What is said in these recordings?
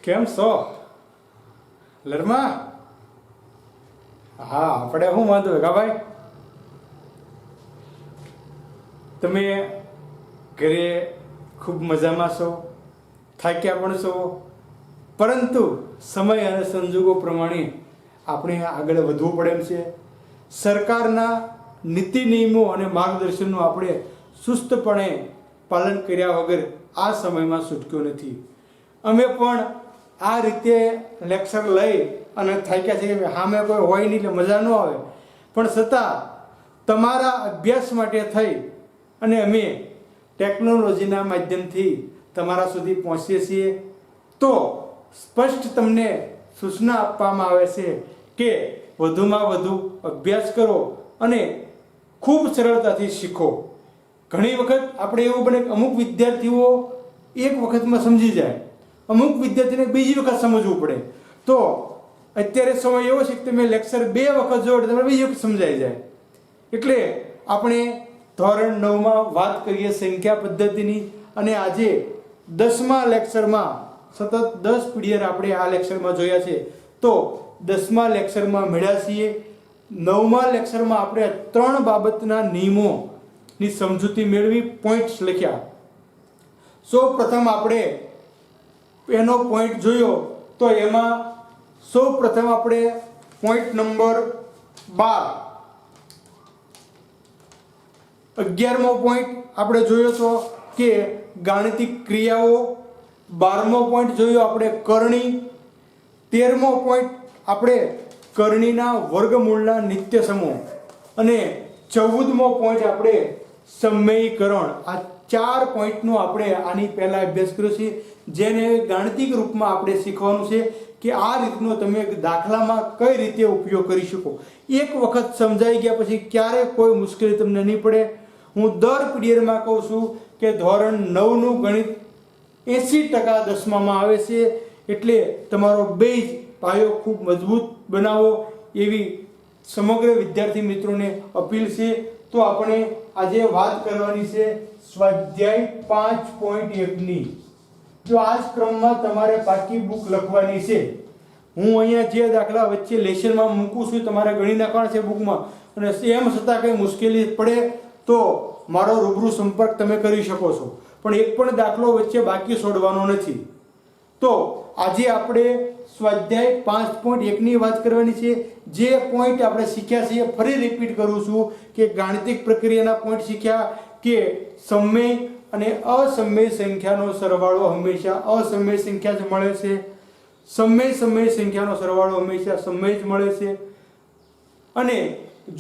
કેમ છો લરમાં? હા, આપણે શું વાંધો કા ભાઈ? તમે ઘરે ખૂબ મજામાં છો, થાક્યા પણ છો, પરંતુ સમય અને સંજોગો પ્રમાણે આપણે આગળ વધવું પડે એમ છે. સરકારના નીતિ નિયમો અને માર્ગદર્શનનું આપણે સુસ્તપણે પાલન કર્યા વગર આ સમયમાં છૂટક્યો નથી. અમે પણ આ રીતે લેક્ચર લઈ અને થાક્યા છે. સામે કોઈ હોય નહીં એટલે મજા ન આવે, પણ છતાં તમારા અભ્યાસ માટે થઈ અને અમે ટેકનોલોજીના માધ્યમથી તમારા સુધી પહોંચીએ છીએ. તો સ્પષ્ટ તમને સૂચના આપવામાં આવે છે કે વધુમાં વધુ અભ્યાસ કરો અને ખૂબ સરળતાથી શીખો. ઘણી વખત આપણે એવું બને કે અમુક વિદ્યાર્થીઓ એક વખતમાં સમજી જાય, અમુક વિદ્યાર્થીને બીજી વખત સમજવું પડે. તો અત્યારે સમય એવો છે કે તમે લેક્ચર 2 વખત જોડે તમારે બીજી વખત સમજાઈ જાય. એટલે આપણે ધોરણ 9માં વાત કરીએ સંખ્યા પદ્ધતિની, અને આજે 10મા લેક્ચરમાં સતત 10 પીરિયડ આપણે આ લેક્ચરમાં જોયા છે. તો 10મા લેક્ચરમાં મળ્યા છીએ. 9મા લેક્ચરમાં આપણે 3 બાબતના નિયમોની સમજૂતી મેળવી, પોઈન્ટ્સ લખ્યા. સૌ પ્રથમ આપણે એનો પોઈન્ટ જોયો તો એમાં સૌ પ્રથમ આપણે પોઈન્ટ નંબર 11મો પોઈન્ટ આપણે જોયો તો કે ગાણિતિક ક્રિયાઓ. 12મો પોઈન્ટ જોયો આપણે કરણી. 13મો પોઈન્ટ આપણે કરણીના વર્ગમૂળના નિત્ય સમૂહ, અને 14મો પોઈન્ટ આપણે સમયીકરણ. આ 4 પોઈન્ટનો આપણે આની પહેલા અભ્યાસ કર્યો છે, જેને ગાણિતિક રૂપમાં આપણે શીખવાનું છે કે આ રીતનો તમે દાખલામાં કઈ રીતે ઉપયોગ કરી શકો. એક વખત સમજાઈ ગયા પછી ક્યારે કોઈ મુશ્કેલી તમને નહીં પડે. હું દર પીરિયડમાં કહું છું કે ધોરણ 9નું ગણિત 80% 10મામાં આવે છે, એટલે તમારો બેઝ પાયો ખૂબ મજબૂત બનાવો એવી સમગ્ર વિદ્યાર્થી મિત્રોને અપીલ છે. તો આપણે આજે વાત કરવાની છે સ્વાધ્યાય 5.1ની. જો આ જ ક્રમમાં તમારે પાકી બુક લખવાની છે. હું અહીંયા જે દાખલા વચ્ચે લેશનમાં મૂકું છું તમારે ગણી નાખવાના છે બુકમાં, અને એમ છતાં કંઈ મુશ્કેલી પડે તો મારો રૂબરૂ સંપર્ક તમે કરી શકો છો, પણ એક પણ દાખલો વચ્ચે બાકી છોડવાનો નથી. તો આજે આપણે સ્વાધ્યાય 5.1ની વાત કરવાની છે. જે પોઈન્ટ આપણે શીખ્યા છે ફરી રિપીટ કરું છું કે ગાણિતિક પ્રક્રિયાના પોઈન્ટ શીખ્યા કે સમય અને અસમય સંખ્યાનો સરવાળો હંમેશા અસમય સંખ્યા જ મળે છે, સમય સંખ્યાનો સરવાળો હંમેશા સમય જ મળે છે. અને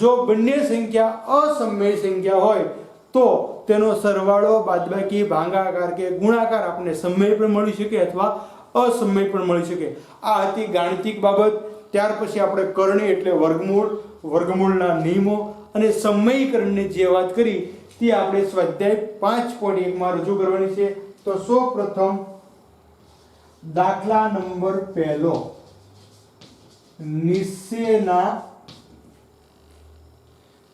જો બંને સંખ્યા અસમય સંખ્યા હોય તો તેનો સરવાળો, બાદબાકી, ભાગાકાર કે ગુણાકાર આપણને સમય પણ મળી શકે અથવા અસમય પણ મળી શકે. આ હતી ગાણિતિક બાબત. ત્યાર પછી આપણે કરણી એટલે વર્ગમૂળ, વર્ગમૂળના નિયમો અને સમયીકરણની જે વાત કરી તે આપણે સ્વાધ્યાય 5.1માં રજૂ કરવાની છે. તો સૌ પ્રથમ દાખલા નંબર 1,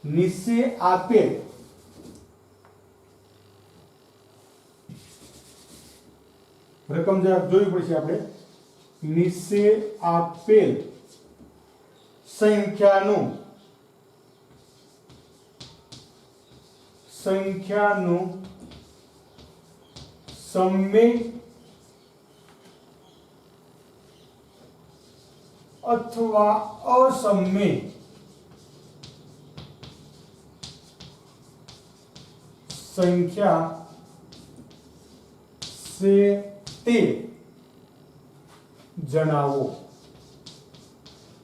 નીચે આપેલ રકમ જરાક જોવી પડશે આપણે. નીચે આપેલ સંખ્યાનું સમય અથવા અસમય સંખ્યા છે તે જણાવો.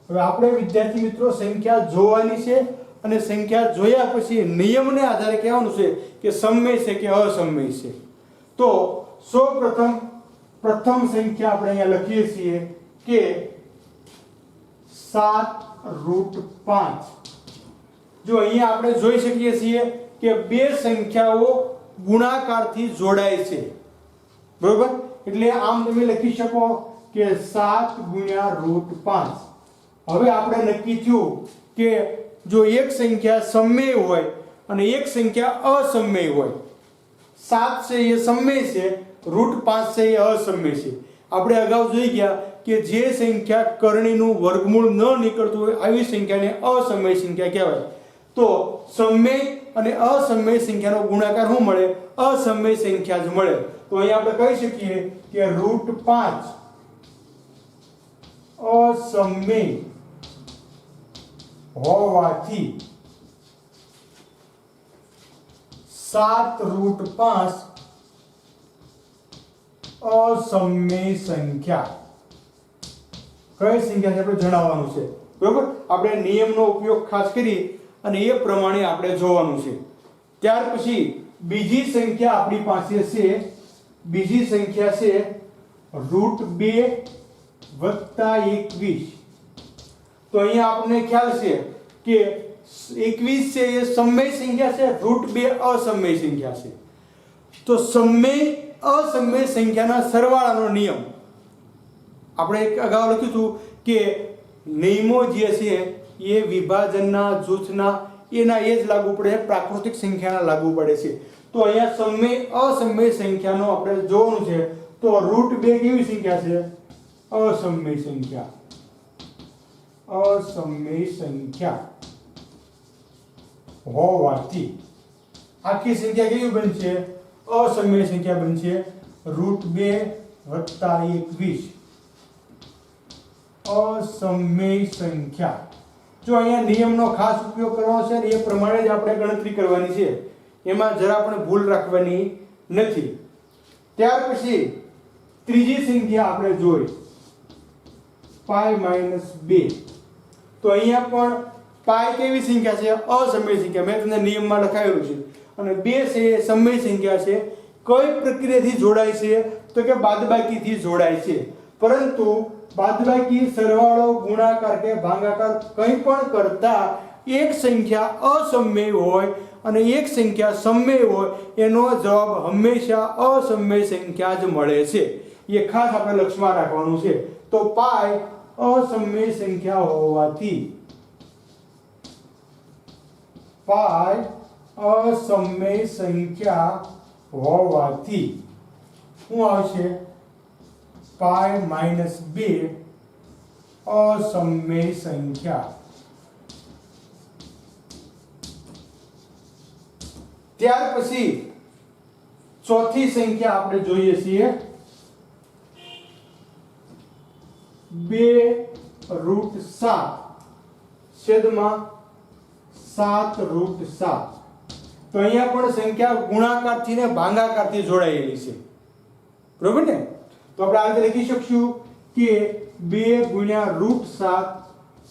હવે આપણે વિદ્યાર્થી મિત્રો સંખ્યા જોવાની છે, અને સંખ્યા જોયા પછી નિયમને આધારે કહેવાનું છે કે સમય છે કે અસમય છે. તો સૌ પ્રથમ સંખ્યા આપણે અહીંયા લખીએ છીએ કે 7√5. જો અહીંયા આપણે જોઈ શકીએ છીએ કે બે સંખ્યાઓ ગુણાકારથી જોડાય છે, બરોબર? એટલે આમ તમે લખી શકો કે 7 × √5. હવે આપણે નક્કી થયું કે જો એક સંખ્યા સમય હોય અને એક સંખ્યા અસમય હોય, 7 છે એ સમય છે, √5 છે એ અસમય છે. આપણે અગાઉ જોઈ ગયા કે જે સંખ્યા કરણીનું વર્ગમૂળ ન નીકળતું હોય આવી સંખ્યાને અસમય સંખ્યા કહેવાય. તો સમય અને અસમય સંખ્યાનો ગુણાકાર શું મળે? અસમય સંખ્યા જ મળે. તો અહીંયા આપણે કહી શકીએ કે √5 અસમય હોવાથી 7√5 અસમય સંખ્યા. કઈ સંખ્યા છે આપણે જણાવવાનું છે. બરોબર, આપણે નિયમનો ઉપયોગ ખાસ કરી અને એ પ્રમાણે આપણે જોવાનું છે. ત્યાર પછી બીજી સંખ્યા આપણી પાસે છે, બીજી સંખ્યા છે √2 + 21. તો અહીંયા આપણને ખ્યાલ છે કે 21 છે એ સમય સંખ્યા છે, √2 અસમય સંખ્યા છે. તો સમય અસમય સંખ્યાના સરવાળાનો નિયમ આપણે અગાઉ લખ્યું હતું કે નિયમો જે છે એ વિભાજનના જૂથના એના એ જ લાગુ પડે, પ્રાકૃતિક સંખ્યાના લાગુ પડે છે. તો અહીંયા સમય અસમય સંખ્યાનો આપણે જોવાનું છે. તો √2 કેવી સંખ્યા છે? અસમય સંખ્યા. અસમય સંખ્યા હોવાથી આખી સંખ્યા કેવી બનશે? અસમય સંખ્યા બનશે. √2 + 21 અસમય સંખ્યા. જો અહીંયા નિયમનો ખાસ ઉપયોગ કરવાનો છે ને એ પ્રમાણે જ આપણે ગણતરી કરવાની છે, એમાં જરા પણ ભૂલ રાખવાની નથી. ત્યાર પછી ત્રીજી સંખ્યા આપણે જોઈ π - 2. તો અહીંયા પણ પાઈ કેવી સંખ્યા છે? અસમય સંખ્યા. મેં તમને નિયમમાં લખાયેલું છે. અને 2 છે એ સમય સંખ્યા છે. કઈ પ્રક્રિયાથી જોડાય છે? તો કે બાદબાકીથી જોડાય છે. પરંતુ બાદબાકી, સરવાળો, ગુણાકાર કે ભાગાકાર કંઈ પણ કરતા એક સંખ્યા અસમય હોય અને એક સંખ્યા સમય હોય એનો જવાબ હંમેશા અસમય સંખ્યા જ મળે છે. એ ખાસ આપણે લક્ષમાં રાખવાનું છે. તો પાઈ અસમય સંખ્યા હોવાથી, પાઈ અસમય સંખ્યા હોવાથી શું આવશે? π - 2 અસમય સંખ્યા. ત્યાર પછી ચોથી સંખ્યા આપણે જોઈએ છીએ 2√7 છેદમાં 7√7. તો અહીંયા પણ સંખ્યા ગુણાકારથી ને ભાગાકારથી જોડાયેલી છે. બરોબર ને? તો આપણે આ રીતે લખી શકશું કે 2 × √7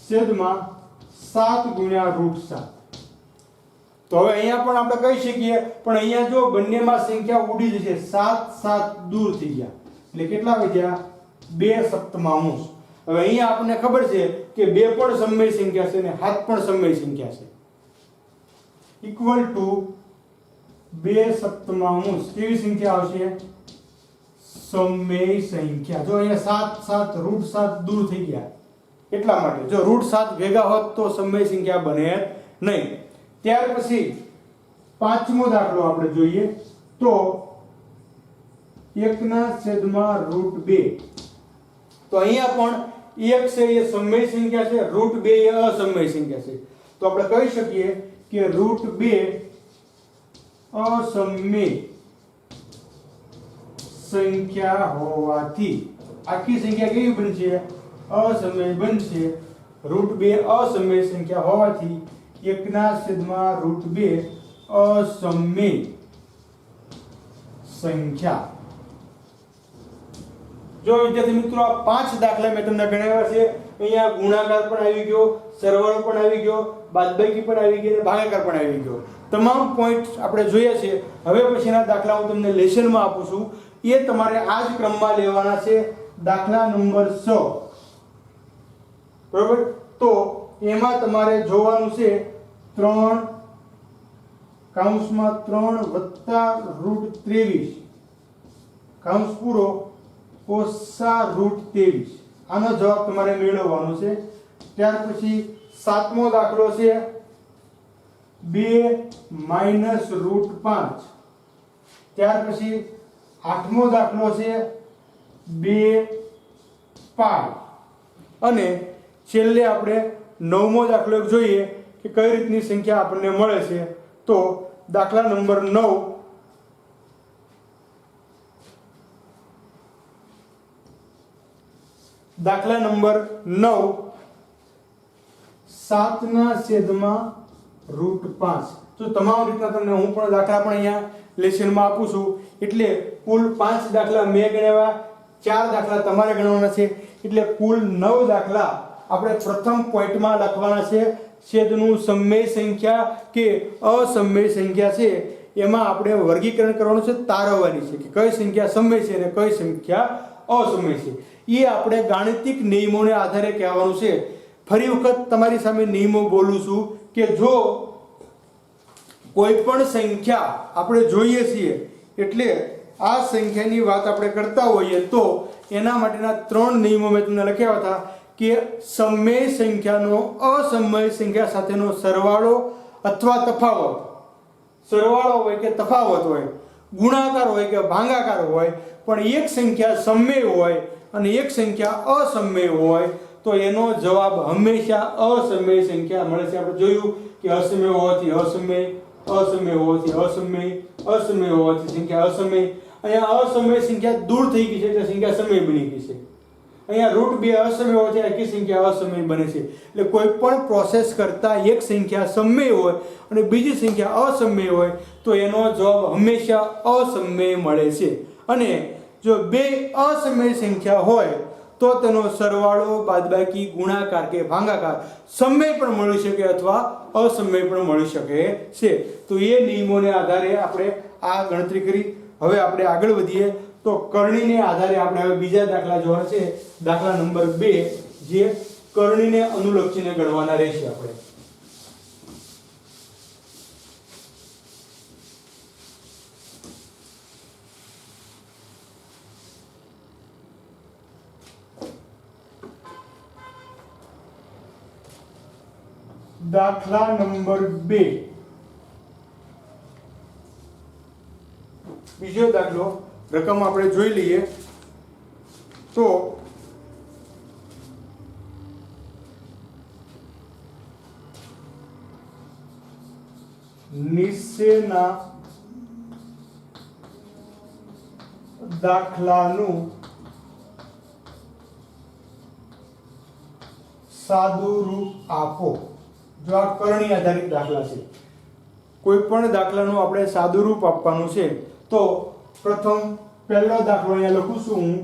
છેદમાં 7 × √7. તો હવે અહીંયા પણ આપણે કહી શકીએ, પણ અહીંયા જો બંનેમાં સંખ્યા ઉડી જશે, 7 દૂર થઈ ગયા, એટલે કેટલા વધ્યા? 2 સપ્તમાંશ. હવે અહીંયા આપણને ખબર છે કે 2 પણ સમય સંખ્યા છે અને 7 પણ સમય સંખ્યા છે. ઇક્વલ ટુ 2 સપ્તમાંશ કેવી સંખ્યા આવશે? સમય સંખ્યા. જો અહીંયા 7 √7 દૂર થઈ ગયા, એટલા માટે. જો √7 ભેગા હોત તો સમય સંખ્યા બને નહીં. ત્યાર પછી પાંચમો દાખલો આપણે જોઈએ તો 1/√2. તો અહીંયા પણ 1 છે એ સમય સંખ્યા છે, √2 એ અસમય સંખ્યા છે. તો આપણે કહી શકીએ કે √2 અસમય સંખ્યા હોવાથી આખી સંખ્યા કેવી બનશે? અસમય બનશે. √2 અસમય સંખ્યા હોવાથી 1/√2 અસમય સંખ્યા. જો વિદ્યાર્થી મિત્રો, આ 5 દાખલા મેં તમને ગણાવ્યા છે. અહીંયા ગુણાકાર પણ આવી ગયો, સરવાળો પણ આવી ગયો, બાદબાકી પણ આવી ગઈ અને ભાગાકાર પણ આવી ગયો. તમામ પોઈન્ટ આપણે જોયા છે. હવે પછીના દાખલા હું તમને લેસનમાં આપું છું. એ તમારે આ જ ક્રમમાં લેવાના છે. દાખલા નંબર 6. બરોબર? તો એમાં તમારે જોવાનું છે 3 +√23 કૌંસ પૂરો +√23. આનો જવાબ તમારે મેળવવાનો છે. ત્યાર પછી 7મો દાખલો છે 2 - √5. ત્યાર પછી 8મો દાખલો છે 2 પાઈ અને છેલ્લે આપણે નવમો દાખલો એક જોઈએ કે કઈ રીતની સંખ્યા આપણને મળે છે. તો દાખલા નંબર 9 દાખલા નંબર 9 7/5. તો તમામ રીતના તમને હું પણ દાખલા પણ અહીંયા લેસનમાં આપું છું. એટલે કુલ 5 દાખલા મેં ગણ્યા, 4 દાખલા તમારે ગણવાના છે. એટલે કુલ 9 દાખલા આપણે પ્રથમ પોઈન્ટમાં લખવાના છે. છેદનું સમય સંખ્યા કે અસમય સંખ્યા છે એમાં આપણે વર્ગીકરણ કરવાનું છે, તારવવાની છે કે કઈ સંખ્યા સમય છે અને કઈ સંખ્યા અસમય છે. એ આપણે ગાણિતિક નિયમોને આધારે કહેવાનું છે. ફરી વખત તમારી સામે નિયમો બોલું છું કે જો કોઈ પણ સંખ્યા આપણે જોઈએ છીએ એટલે આ સંખ્યાની વાત આપણે કરતા હોઈએ તો એના માટેના 3 નિયમો મેં તમને લખ્યા હતા કે સમય સંખ્યાનો અસમય સંખ્યા સાથેનો સરવાળો અથવા તફાવત, સરવાળો હોય કે તફાવત હોય, ગુણાકાર હોય કે ભાગાકાર હોય, પણ એક સંખ્યા સમય હોય અને એક સંખ્યા અસમય હોય તો એનો જવાબ હંમેશા અસમય સંખ્યા મળે છે. આપણે જોયું કે અસમય હોવાથી અસમય, અસમય હોવાથી અસમય, અસમય હોવાથી સંખ્યા અસમય. અહીંયા અસમય સંખ્યા દૂર થઈ ગઈ છે એટલે સંખ્યા સમય બની ગઈ છે. અહીંયા √2 અસમય હોવાથી આખી સંખ્યા અસમય બને છે. એટલે કોઈ પણ પ્રોસેસ કરતા એક સંખ્યા સમય હોય અને બીજી સંખ્યા અસમય હોય તો એનો જવાબ હંમેશા અસમય મળે છે. અને જો બે અસમય સંખ્યા હોય તો તેનો સરવાળો, બાદબાકી, ગુણાકાર કે ભાગાકાર સમય પણ મળી શકે અથવા અસમય પણ મળી શકે છે. તો એ નિયમોને આધારે આપણે આ ગણતરી કરી. હવે આપણે આગળ વધીએ તો કરણીને આધારે આપણે હવે બીજા દાખલા જોવાના છે. દાખલા નંબર 2 જે કરણીને અનુલક્ષીને ગણવાના રહેશે આપણે. દાખલા નંબર 2 બીજો દાખલો રકમ આપણે જોઈ લઈએ તો નીચેના દાખલાનું સાદું રૂપ આપો. જો આ કરણી આધારિત દાખલા છે, કોઈ પણ દાખલાનું આપણે સાદું રૂપ આપવાનું છે તો પ્રથમ પહેલો દાખલો અહીંયા લખું છું હું,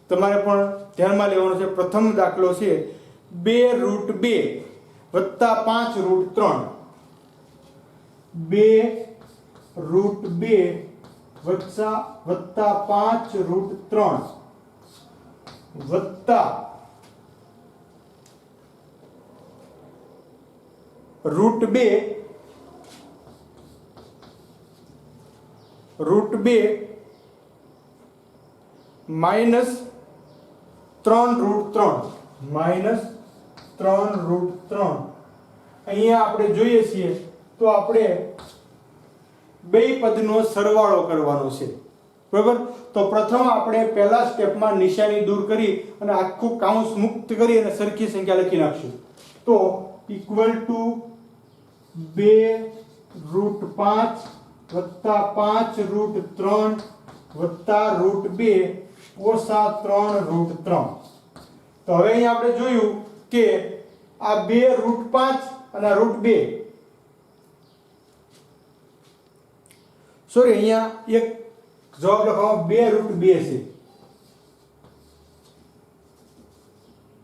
તમારે પણ ધ્યાનમાં લેવાનો છે. પ્રથમ દાખલો છે 2√2 વત્તા 5√3. 2√2 વત્તા 5√3 વત્તા √2 માઇનસ 3√3 અહીંયા આપણે જોઈએ છીએ તો આપણે બે પદનો સરવાળો કરવાનો છે, બરાબર. તો પ્રથમ આપણે પહેલા સ્ટેપમાં નિશાની દૂર કરી અને આખું કાઉન્સ મુક્ત કરી અને સરખી સંખ્યા લખી નાખશું. તો ઇક્વલ ટુ 2√5 વત્તા 5√3 વત્તા √2 ઓછા 3√3. તો હવે અહીં આપણે જોયું કે આ 2√5 અને √2, સોરી અહીંયા એક જવાબ લખવામાં 2√2 છે.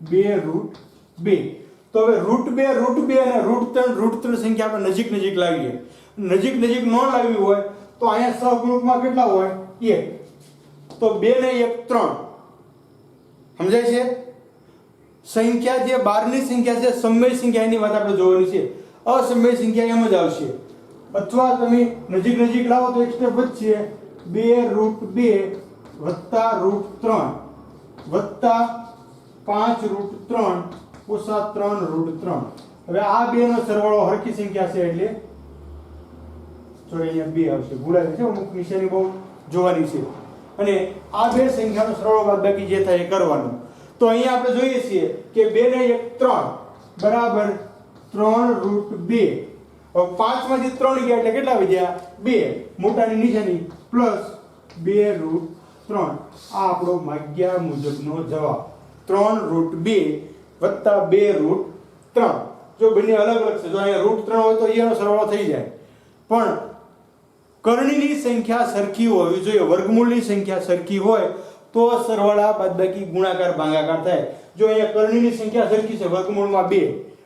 2√2. તો હવે √2 અને √3 સંખ્યા આપણે નજીક લાવીએ. નજીક ન લાવી હોય તો અહીંયા સહગુણકમાં કેટલા હોય? 1. તો 2 ને 1 3. સમજાય છે? સંખ્યા જે બહારની સંખ્યા છે સમય સંખ્યા એની વાત આપણે જોવાની છે. અસમય સંખ્યા એમ જ આવશે. અથવા તમે નજીક લાવો તો એક સ્ટેપ વધશે. 2√2 વત્તા √3 વત્તા 5√3 ઓછા 3√3. હવે આ બે નો સરવાળો હરખી સંખ્યા છે એટલે જો અહીંયા 2 આવશે. ભૂલાય છે, અમુક નિશાની બહુ જોવાની છે. અને આ બે સંખ્યાનો સરવાળો બાદબાકી જે થાય એ કરવાનું. તો અહીંયા આપણે જોઈએ છીએ કે 2 ને 1 3 બરાબર 3√2. હવે 5 માંથી 3 ગયા એટલે કેટલા વધ્યા? 2. મોટાની નિશાની પ્લસ 2√3. આ આપણો માગ્યા મુજબનો જવાબ 3√2 વત્તા 2√3. જો બંને અલગ અલગ છે, જો અહીંયા √3 હોય તો એનો સરવાળો થઈ જાય, પણ કર્ણની સંખ્યા સરખી હોવી જોઈએ, વર્ગમૂળની સંખ્યા સરખી હોય તો સરવાળા બાદબાકી ગુણાકાર ભાગાકાર થાય. જો અહીંયા કર્ણની સંખ્યા સરખી છે, વર્ગમૂળમાં 2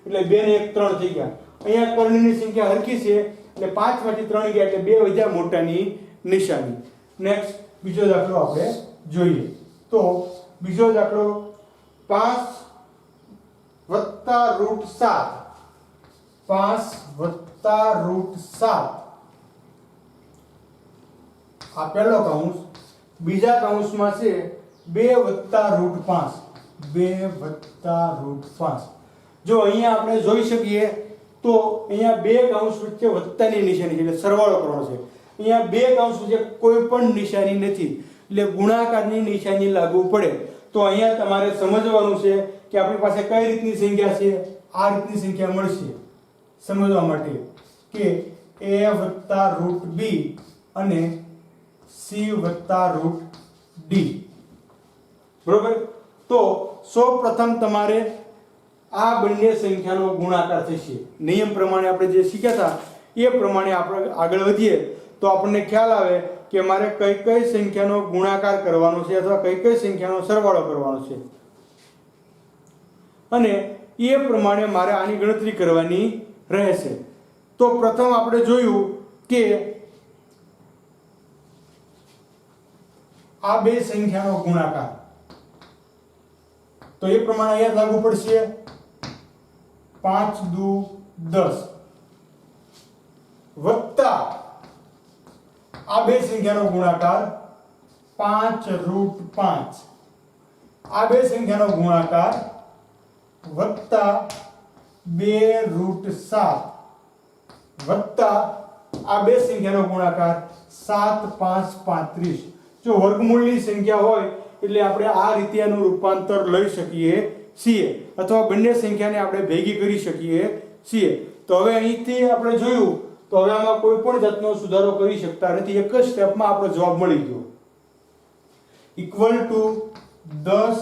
એટલે 2 ને 1 3 થઈ ગયા. અહીંયા કર્ણની સંખ્યા સરખી છે એટલે 5 માંથી 3 ગયા એટલે 2 વધ્યા મોટાની નિશાની. નેક્સ્ટ બીજો દાખલો આપણે જોઈએ. તો બીજો દાખલો 5 વત્તા √7. 5 વત્તા √7 આ પહેલો કૌંસ. બીજા કૌંસમાં છે 2 વત્તા √5. 2 વત્તા √5. જો અહીંયા આપણે જોઈ શકીએ તો અહીંયા બે કૌંસ વચ્ચે વત્તાની નિશાની છે એટલે સરવાળો કરવાનો છે. અહીંયા બે કૌંસ વચ્ચે કોઈ પણ નિશાની નથી એટલે ગુણાકારની નિશાની લાગુ પડે. તો અહીંયા તમારે સમજવાનું છે કે આપણી પાસે કઈ રીતની સંખ્યા છે. આ રીતની સંખ્યા મળશે સમજવા માટે કે a વત્તા √b અને c વત્તા √d. બરોબર. તો સૌપ્રથમ તમારે આ બંને સંખ્યાનો ગુણાકાર થશે. નિયમ પ્રમાણે આપણે જે શીખ્યા હતા એ પ્રમાણે આપણે આગળ વધીએ તો આપણને ખ્યાલ આવે કે મારે કઈ કઈ સંખ્યાનો ગુણાકાર કરવાનો છે અથવા કઈ કઈ સંખ્યાનો સરવાળો કરવાનો છે, અને એ પ્રમાણે મારે આની ગણતરી કરવાની રહેશે. તો પ્રથમ આપણે જોયું કે આ બે સંખ્યાનો ગુણાકાર, તો એ પ્રમાણે અહીંયા લાગુ પડશે 5 દુ 10 વત્તા આ બે સંખ્યાનો ગુણાકાર 5√5. આ બે સંખ્યાનો ગુણાકાર વત્તા 2√7 વત્તા આ બે સંખ્યાનો ગુણાકાર 7 5 35. જો વર્ગમૂળની સંખ્યા હોય એટલે આપણે આ રીતે આનું રૂપાંતર લઈ શકીએ છીએ અથવા બંને સંખ્યાને આપણે ભેગી કરી શકીએ છીએ. તો હવે અહીંથી આપણે જોયું તો હવે આમાં કોઈ પણ જાતનો સુધારો કરી શકતા નથી. એક જ સ્ટેપમાં આપણો જવાબ મળી ગયો. ઇક્વલ ટુ 10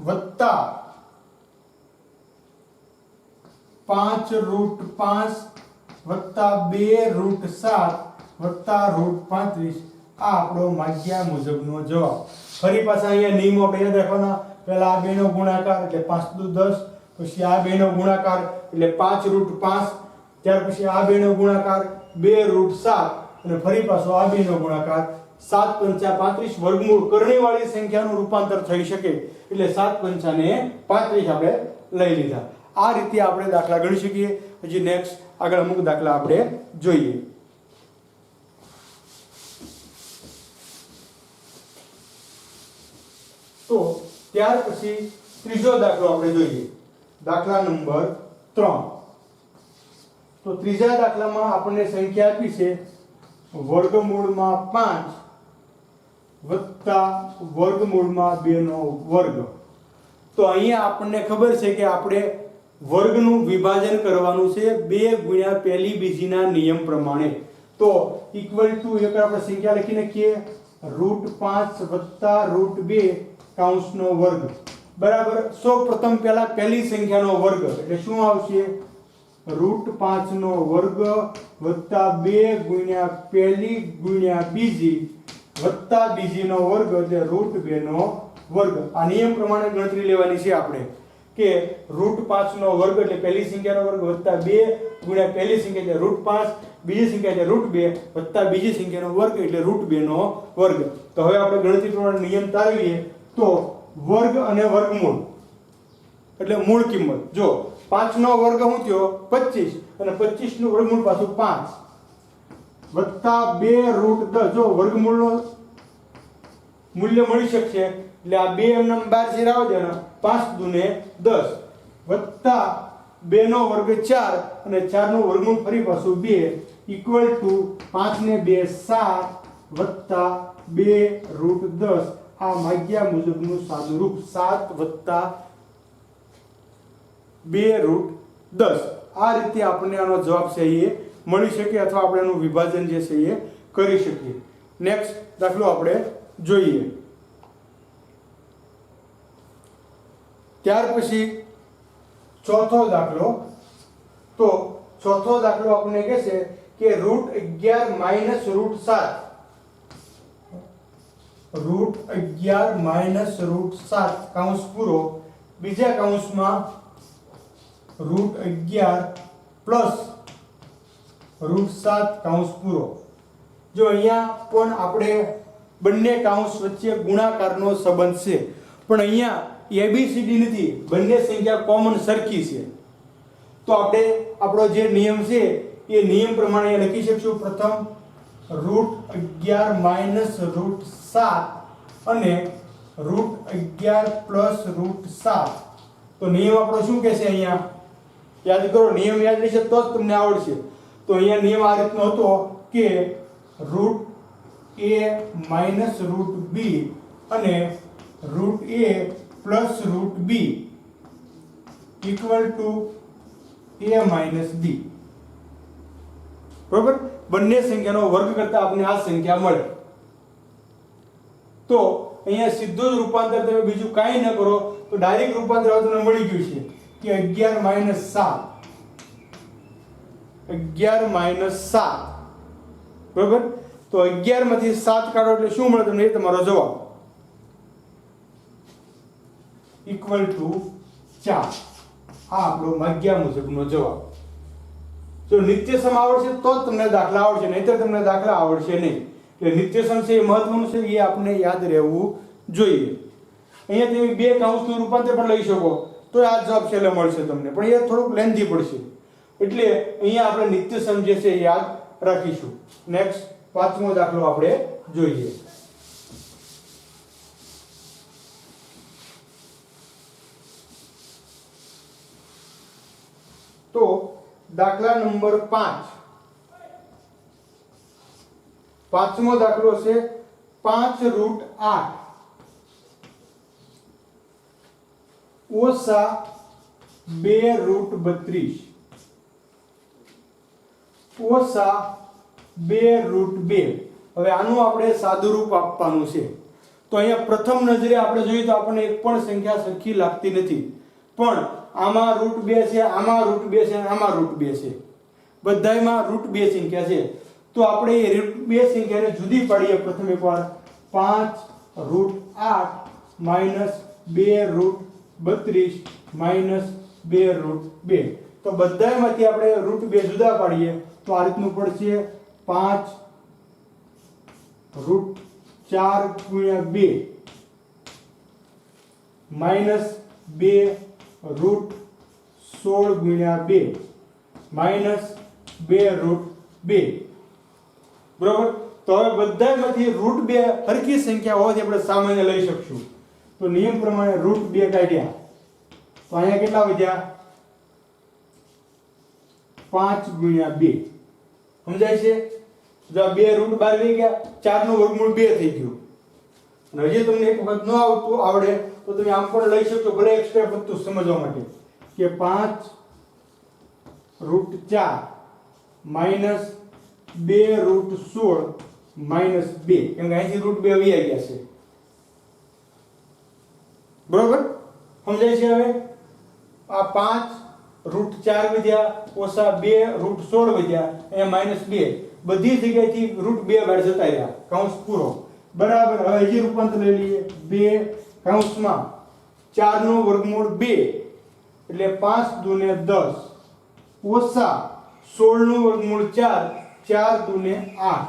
વત્તા 5√5 વત્તા 2√7 વત્તા √35. આ આપણો માગ્યા મુજબનો જવાબ. ફરી પાછા અહીંયા નિયમો આપણે યાદ રાખવાના. પહેલા આ બેનો ગુણાકાર એટલે 5 દુ 10, પછી આ બેનો ગુણાકાર એટલે 5√5, ત્યાર પછી આ બેનો ગુણાકાર 2√7 અને ફરી પાછો આ બેનો ગુણાકાર 7 5 35. વર્ગમૂળ કરણીવાળી સંખ્યાનું રૂપાંતર થઈ શકે એટલે 7 5 ને 35 આપણે લઈ લીધા. આ રીતે આપણે દાખલા ગણી શકીએ. હજી નેક્સ્ટ આગળ અમુક દાખલા આપણે જોઈએ. તો ત્યાર પછી ત્રીજો દાખલો આપણે જોઈએ. દાખલા નંબર 3. તો ત્રીજા દાખલામાં આપણને સંખ્યા આપી છે વર્ગમૂળમાં 5 વત્તા વર્ગમૂળમાં 2 નો વર્ગ. તો અહીંયા આપણને ખબર છે કે આપણે વર્ગનું વિભાજન કરવાનું છે 2 ગુણ્યા પહેલી બીજીના નિયમ પ્રમાણે. તો ઇક્વલ ટુ એક આપણે સંખ્યા લખી નાખીએ √5 વત્તા √2 કૌંસનો વર્ગ બરાબર. સૌપ્રથમ પહેલા પહેલી સંખ્યાનો વર્ગ એટલે શું આવશે? √5 નો વર્ગ વત્તા 2 ગુણ્યા પહેલી ગુણ્યા બીજી વત્તા બીજીનો વર્ગ એટલે √2 નો વર્ગ. આ નિયમ પ્રમાણે ગણતરી લેવાની છે આપણે કે √5 નો વર્ગ એટલે પહેલી સંખ્યાનો વર્ગ વત્તા 2 ગુણ્યા પહેલી સંખ્યા એટલે √5, બીજી સંખ્યા એટલે √2 વત્તા બીજી સંખ્યાનો વર્ગ એટલે √2 નો વર્ગ. તો હવે આપણે ગણતરી પ્રમાણે નિયમ તારવીએ તો વર્ગ અને વર્ગમૂળ એટલે મૂળ કિંમત. જો 5 નો વર્ગ શું થયો? 25 અને 25 નું વર્ગમૂળ પાછું 5 વત્તા 2√10. જો વર્ગમૂળનો મૂલ્ય મળી શકશે એટલે આ 2 એમનામ 12 છે રાવ દેના 5 દુ ને 10 વત્તા 2 નો વર્ગ 4 અને 4 નું વર્ગમૂળ ફરી પાછું 2 ઇક્વલ ટુ 5 ને 2 7 વત્તા 2√10 આ માગ્યા મુજબનું સાદુરૂપ 7 + 2√10 આ રીતે આપણને આનો જવાબ છે એ મળી શકે અથવા આપણે એનું વિભાજન જે છે એ કરી શકીએ. નેક્સ્ટ દાખલો આપણે જોઈએ. ત્યાર પછી ચોથો દાખલો. તો ચોથો દાખલો આપણને કહે છે કે √11 - √7 √11 - √7 કૌંસ પૂરો બીજા કૌંસમાં √11 + √7 કૌંસ પૂરો. જો અહીંયા પણ આપણે બંને કૌંસ વચ્ચે ગુણાકારનો સંબંધ છે, પણ અહીંયા ABCD નથી, બંને સંખ્યા કોમન સરખી છે. તો આપણે આપણો જે નિયમ છે એ નિયમ પ્રમાણે લખી શકશું. પ્રથમ √11 - √7 અને √11 + √7. તો નિયમ આપણો શું કહે છે? અહીંયા યાદ કરો, નિયમ યાદ રહેશે તો જ તમને આવડશે. તો અહીંયા નિયમ આ રીતનો હતો કે √a - √b અને √a + √b = a - b. બરોબર? બંને સંખ્યાનો વર્ગ કરતા આપણને આ સંખ્યા મળે. તો અહીંયા સીધું જ રૂપાંતર તમે બીજું કાંઈ ન કરો તો ડાયરેક્ટ રૂપાંતર તમને મળી ગયું છે કે 11 - 7 11 - 7. બરોબર? તો 11 માંથી 7 કાઢો એટલે શું મળે તમને? એ તમારો જવાબ = 4. આ આપણો માગ્યા મુજબનો જવાબ. જો નિત્યસમ આવડશે તો જ તમને દાખલા આવડશે, નહીંતર તમને દાખલા આવડશે નહીં. એટલે નિત્યસમ છે એ મહત્વનું છે, એ આપણે યાદ રહેવું જોઈએ. અહીંયા તમે બે કૌંસનું રૂપાંતર પણ લઈ શકો તો આ જવાબ છેલ્લે મળશે તમને, પણ એ થોડુંક લેન્ધી પડશે. એટલે અહીંયા આપણે નિત્યસમ જે છે એ યાદ રાખીશું. નેક્સ્ટ પાંચમો દાખલો આપણે જોઈએ. તો દાખલા નંબર 5. પાંચમો દાખલો છે 5√8 ઓછા 2√32 ઓછા 2√2. હવે આનું આપણે સાદું રૂપ આપવાનું છે. તો અહીંયા પ્રથમ નજરે આપણે જોઈએ તો આપણને એક પણ સંખ્યા સરખી લાગતી નથી, પણ આમાં √2 છે, આમાં √2 છે, આમાં √2 છે, બધાયમાં √2 સંખ્યા છે. તો આપણે એ √2 સંખ્યાને જુદી પાડીએ. પ્રથમ એકવાર 5√8 - 2√32 - 2√2. તો બધાયમાંથી આપણે √2 જુદા પાડીએ તો આ રીતનું પડશે 5√4 × 2 - 2√16 × 2 -2√2. બરોબર? તો હવે બધાયમાંથી √2 હરખી સંખ્યા હોવાથી આપણે સામાન્ય લઈ શકશું. તો નિયમ પ્રમાણે √2 કાઢ્યા તો અહીંયા કેટલા વધ્યા? 5 × 2. સમજાય છે? જો આ 2 √12 લઈ ગયા, 4 નું વર્ગમૂળ 2 થઈ ગયું. અને હજી તમને એક વખત ન આવડે તો તમે આમ પણ લઈ શકશો, ભલે એક સ્ટેપ વધતું સમજવા માટે, કે 5√4 - 2√16 - 2. કેમ કે અહીંથી √2 વહી ગયા છે. બરોબર? સમજાય છે? હવે આ 5√4 વધ્યા ઓછા 2√16 વધ્યા, અહીંયા -2, બધી જગ્યાએથી √2 બહાર જતા રહ્યા. કૌંસ પૂરો. બરાબર? હવે હજી રૂપાંતર લઈ લઈએ. 2 કૌંસમાં 4 નું વર્ગમૂળ 2 એટલે 5 × 2 = 10 ઓછા 16 નું વર્ગમૂળ 4 4 × 2 = 8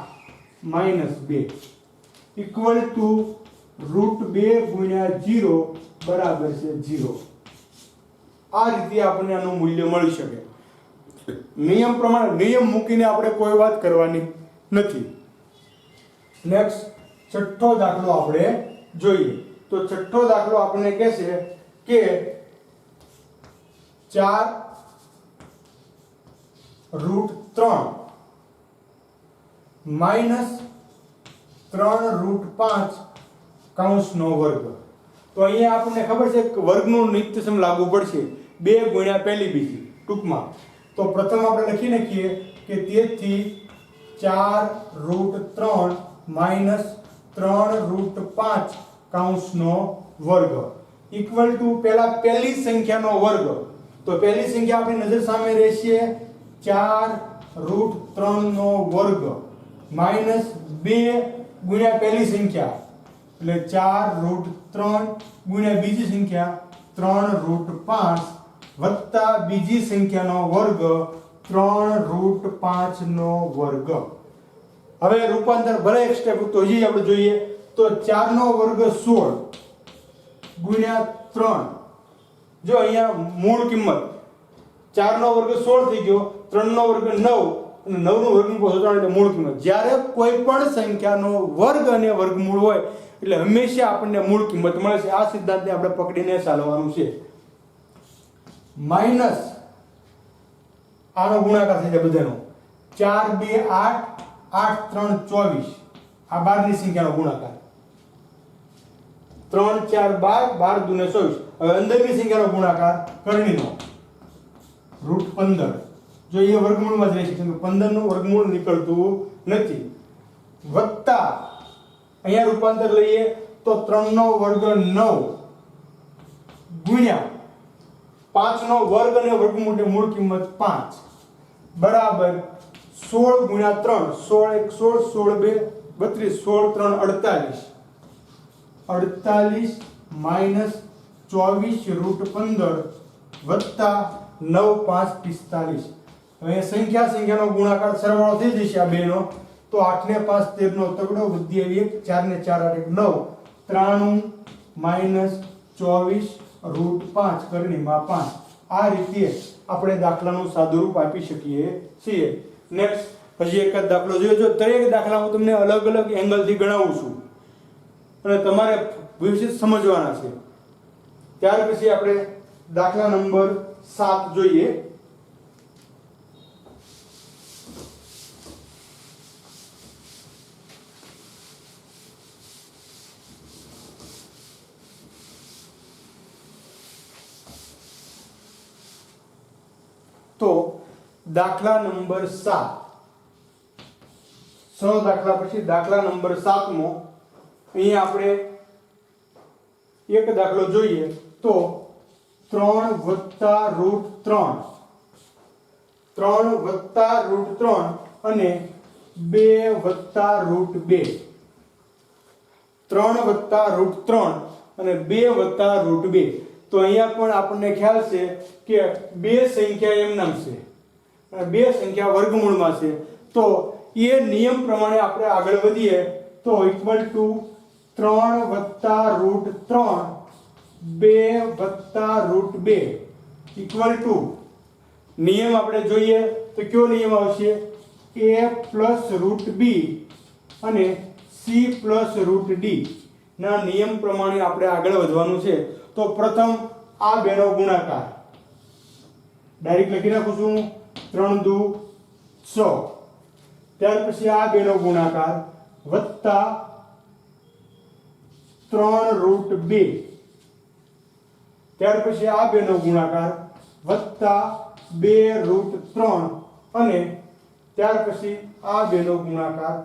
-2 √2 × 0 = 0. આ રીતે આપણને આનું મૂલ્ય મળી શકે. નિયમ પ્રમાણે નિયમ મૂકીને આપણે કોઈ વાત કરવાની નથી. નેક્સ્ટ છઠ્ઠો દાખલો આપણે જોઈએ. તો છઠ્ઠો દાખલો આપણને કહે છે કે 4√3 - 3√5 કૌંસનો વર્ગ. તો અહીંયા આપણને ખબર છે કે વર્ગનું નિત્યસમ લાગુ પડશે 2 ગુણ્યા પહેલી બીજી ટૂંકમાં. તો પ્રથમ આપણે લખી નાખીએ કે તેથી 4√3 માઇનસ 3√5 કૌંસનો વર્ગ ઇક્વલ ટુ પહેલા પહેલી સંખ્યાનો વર્ગ. તો પહેલી સંખ્યા આપણી નજર સામે રહેશે 4√3 નો વર્ગ માઇનસ 2 ગુણ્યા પહેલી સંખ્યા એટલે 4√3 ગુણ્યા બીજી સંખ્યા 3√5 વત્તા બીજી સંખ્યાનો વર્ગ 3√5 નો વર્ગ. હવે રૂપાંતર ભલે એક સ્ટેપ તો હજી આપણે જોઈએ તો 4 નો વર્ગ 16 ગુણ્યા 3. જો અહીંયા મૂળ કિંમત 4 નો વર્ગ 16 થઈ ગયો, 3 નો વર્ગ 9 અને 9 નું વર્ગમૂળ શોધવાનું એટલે મૂળ કિંમત. જ્યારે કોઈ પણ સંખ્યાનો વર્ગ અને વર્ગમૂળ હોય એટલે હંમેશા આપણને મૂળ કિંમત મળે છે. આ સિદ્ધાંતને આપણે પકડીને ચાલવાનું છે. માઈનસ આનો ગુણાકાર થઈ જાય બધાનો 4 2 8 8 3 24 આ 12 ની સંખ્યાનો ગુણાકાર 3 4 12 12 દૂને 24. હવે અંદરની સંખ્યાનો ગુણાકાર કરણીનો √15. જો એ વર્ગમૂળમાં જ રહેશે કેમ કે 15 નું વર્ગમૂળ નીકળતું નથી. વત્તા અહીંયા રૂપાંતર લઈએ તો 3 નો વર્ગ 9 ગુણ્યા 5 નો વર્ગ અને વર્ગમૂળ મૂળ કિંમત 5 બરાબર 16 ગુણ્યા 3 16 1 16 16 2 3 48 48 માઇનસ 24√15 વત્તા 9 5 45. હવે સંખ્યાનો ગુણાકાર સરવાળો થઈ જશે આ બેનો તો 8 ને 5 13 નો તગડો વધી આવી 1 4 ને 4 8 9 93 માઇનસ 24√5 કરણીમાં 5. આ રીતે આપણે દાખલાનું સાદુરૂપ આપી શકીએ છીએ. નેક્સ્ટ હજી એક જ દાખલો જોઈએ. જો દરેક દાખલા હું તમને અલગ અલગ એંગલથી ગણાવું છું અને તમારે વિશેષ સમજવાના છે. ત્યાર પછી આપણે દાખલા નંબર 7 જોઈએ. તો દાખલા નંબર 7 6 દાખલા પછી દાખલા નંબર 7મો. અહીંયા આપણે એક દાખલો જોઈએ તો 3 + √3 અને 2 + √2. 3 + √3 અને 2 + √2. તો અહીંયા પણ આપણને ખ્યાલ છે કે બે સંખ્યા એમ નામ છે અને બે સંખ્યા વર્ગમૂળમાં છે. તો એ નિયમ પ્રમાણે આપણે આગળ વધીએ તો ઇક્વલ ટુ 3 + √3 2 + √2 ઇક્વલ ટુ નિયમ આપણે જોઈએ તો કયો નિયમ આવશે a + √b અને c + √d ના નિયમ પ્રમાણે આપણે આગળ વધવાનું છે. તો પ્રથમ આ બેનો ગુણાકાર ડાયરેક્ટ લખી નાખું છું 3 દુ 6. ત્યાર પછી આ બેનો ગુણાકાર વત્તા 3√2. ત્યાર પછી આ બેનો ગુણાકાર વત્તા 2√3 અને ત્યાર પછી આ બેનો ગુણાકાર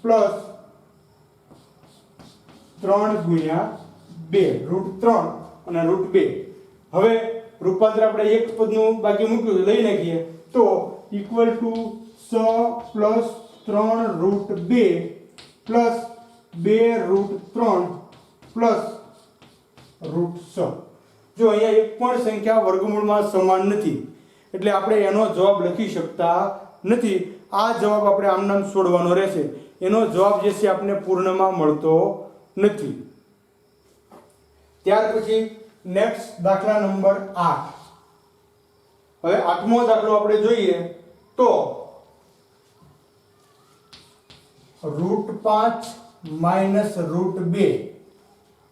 પ્લસ 3 ગુણ્યા 2 √3 અને √2. હવે રૂપાંતર આપણે એક પદનું બાકી મૂક્યું લઈ નાખીએ તો ઇક્વલ ટુ 6 + 3√2 પ્લસ 2√3 પ્લસ √6. જો અહીંયા એક પણ સંખ્યા વર્ગમૂળમાં સમાન નથી એટલે આપણે એનો જવાબ લખી શકતા નથી. આ જવાબ આપણે આમ નામ છોડવાનો રહેશે. એનો જવાબ જે છે આપણે પૂર્ણમાં મળતો નથી. ત્યાર પછી નેક્સ્ટ દાખલા નંબર 8. હવે 8મો દાખલો આપણે જોઈએ તો √5 માઇનસ √2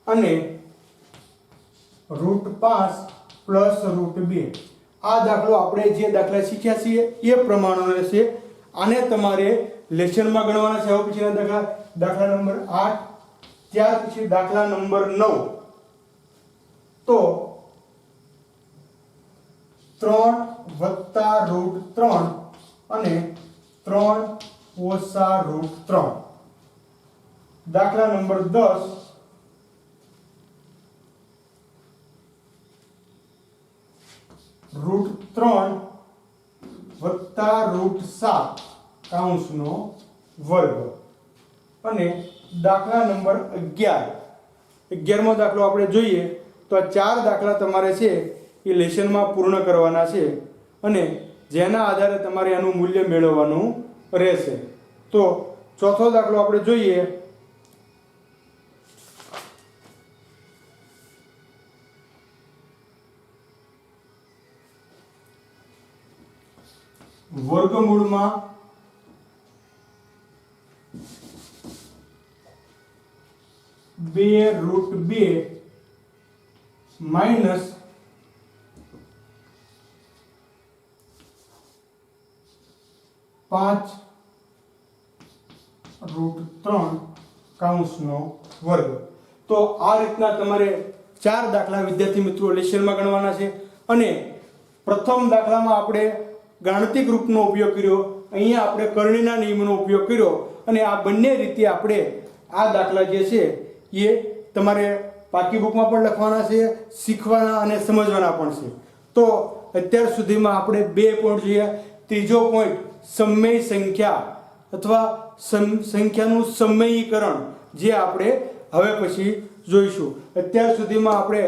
અને √5 પ્લસ √2. આ દાખલો આપણે જે દાખલા શીખ્યા છીએ એ પ્રમાણે રહેશે. આને તમારે લેશનમાં ગણવાના છે. હવે પછીના દાખલા નંબર 8, ત્યાર પછી દાખલા નંબર 9. તો 3 + √3 અને 3 - √3. દાખલા નંબર 10, √3 + √7 કૌંસનો વર્ગ. અને દાખલા નંબર 11મો દાખલો આપણે જોઈએ તો આ 4 દાખલા તમારે છે એ લેશનમાં પૂર્ણ કરવાના છે અને જેના આધારે તમારે એનું મૂલ્ય મેળવવાનું રહેશે. તો ચોથો દાખલો આપણે જોઈએ. વર્ગમૂળમાં 2√2 માઈનસ 5√3 કૌંસનો વર્ગ. તો આ રીતના તમારે 4 દાખલા વિદ્યાર્થી મિત્રો લેશનમાં ગણવાના છે. અને પ્રથમ દાખલામાં આપણે ગાણિતિક રૂપનો ઉપયોગ કર્યો, અહીંયા આપણે કરણીના નિયમનો ઉપયોગ કર્યો. અને આ બંને રીતે આપણે આ દાખલા જે છે એ તમારે પાકી બુકમાં પણ લખવાના છે, શીખવાના અને સમજવાના પણ છે. તો અત્યાર સુધીમાં આપણે 2 પોઈન્ટ જોયા. ત્રીજો પોઈન્ટ સમય સંખ્યા અથવા સંખ્યાનું સમયીકરણ, જે આપણે હવે પછી જોઈશું. અત્યાર સુધીમાં આપણે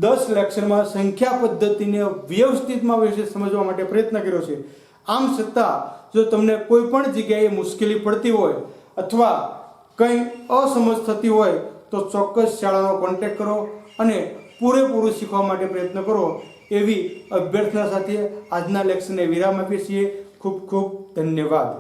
10 લેક્ચરમાં સંખ્યા પદ્ધતિને વ્યવસ્થિતમાં સમજવા માટે પ્રયત્ન કર્યો છે. આમ છતાં જો તમને કોઈ પણ જગ્યાએ મુશ્કેલી પડતી હોય અથવા કંઈ અસમજ થતી હોય તો ચોક્કસ શાળાનો કોન્ટેક્ટ કરો અને પૂરેપૂરું શીખવા માટે પ્રયત્ન કરો એવી અભ્યર્થના સાથે આજના લેક્ચરને વિરામ આપીએ છીએ. ખૂબ ખૂબ ધન્યવાદ.